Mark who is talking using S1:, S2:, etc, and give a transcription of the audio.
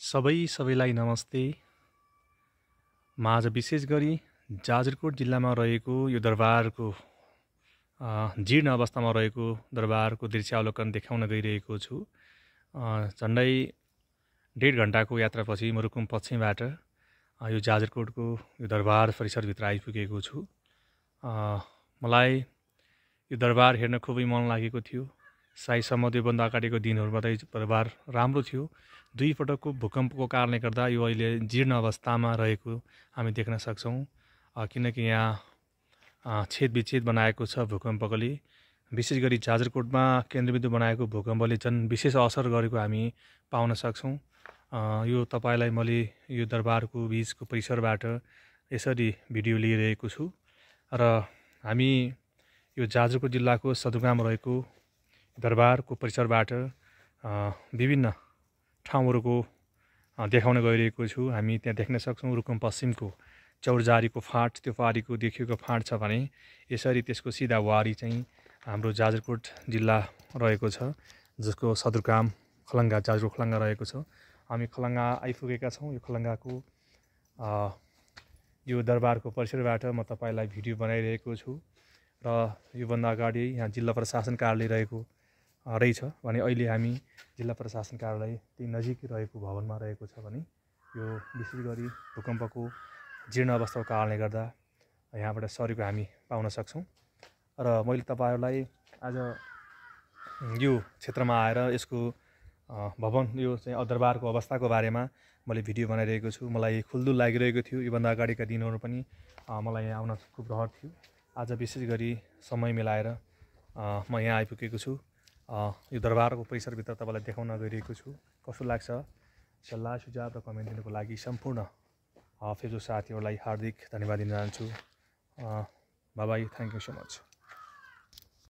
S1: सबैलाई नमस्ते। म आज विशेष गरी जाजरकोट जिल्लामा रहेको यो दरबारको जीर्ण अवस्थामा रहेको दरबारको दृश्यावलोकन देखाउन गइरहेको छु। झन्डै 1.5 घण्टाको यात्रापछि म रुकुम पश्चिमबाट यो जाजरकोटको यो दरबार परिसरभित्र आइपुगेको छु। मलाई यो दरबार हेर्न खुबै मन लागेको थियो। सायद त्योभन्दा अगाडिको दिनहरूमा त दरबार राम्रो थियो। 2 पटकको भूकम्पको कारणले गर्दा यो अहिले जीर्ण अवस्थामा रहेको हामी देख्न सक्छौँ। किनकि यहाँ छेदविच्छेद बनाएको छ भूकम्पले। विशेष गरी जाजरकोटमा केन्द्रबिन्दु बनाएको भूकम्पले झन् विशेष असर गरेको हामी पाउन सक्छौँ। यो तपाईँलाई मैले यो दरबारको बिचको परिसरबाट यसरी भिडियो लिइरहेको छु र हामी यो जाजरकोट जिल्लाको सदरमुकाम रहेको दरबारको परिसरबाट विभिन्न ठाउँहरूको देखाउन गइरहेको छु। हामी त्यहाँ देख्न सक्छौँ रुकुम पश्चिमको चौरजारीको फाँट, त्यो पारिको देखिएको फाँट छ भने यसरी त्यसको सिधा वारी चाहिँ हाम्रो जाजरकोट जिल्ला रहेको छ, जसको सदरमुकाम खलङ्गा जाजरकोट खलङ्गा रहेको छ। हामी खलङ्गा आइपुगेका छौँ। यो खलङ्गाको यो दरबारको परिसरबाट म तपाईँलाई भिडियो बनाइरहेको छु र योभन्दा अगाडि यहाँ जिल्ला प्रशासन कार्यालय रहेको रहेछ भने अहिले हामी जिल्ला प्रशासन कार्यालय त्यही नजिक रहेको भवनमा रहेको छ भने यो विशेष गरी भूकम्पको जीर्ण अवस्थाको कारणले गर्दा यहाँबाट सरेको हामी पाउन सक्छौँ। र मैले तपाईँहरूलाई आज यो क्षेत्रमा आएर यसको भवन यो चाहिँ दरबारको अवस्थाको बारेमा मैले भिडियो बनाइरहेको छु। मलाई खुल्दुल लागिरहेको थियो। योभन्दा अगाडिका दिनहरू पनि मलाई यहाँ आउन खुब रहर थियो। आज विशेष गरी समय मिलाएर म यहाँ आइपुगेको छु। यो दरबारको परिसरभित्र तपाईँलाई देखाउन गइरहेको छु। कस्तो लाग्छ सल्लाह सुझाव र कमेन्ट दिनुको लागि सम्पूर्ण फेसबुक साथीहरूलाई हार्दिक धन्यवाद दिन चाहन्छु। By, thank you so much.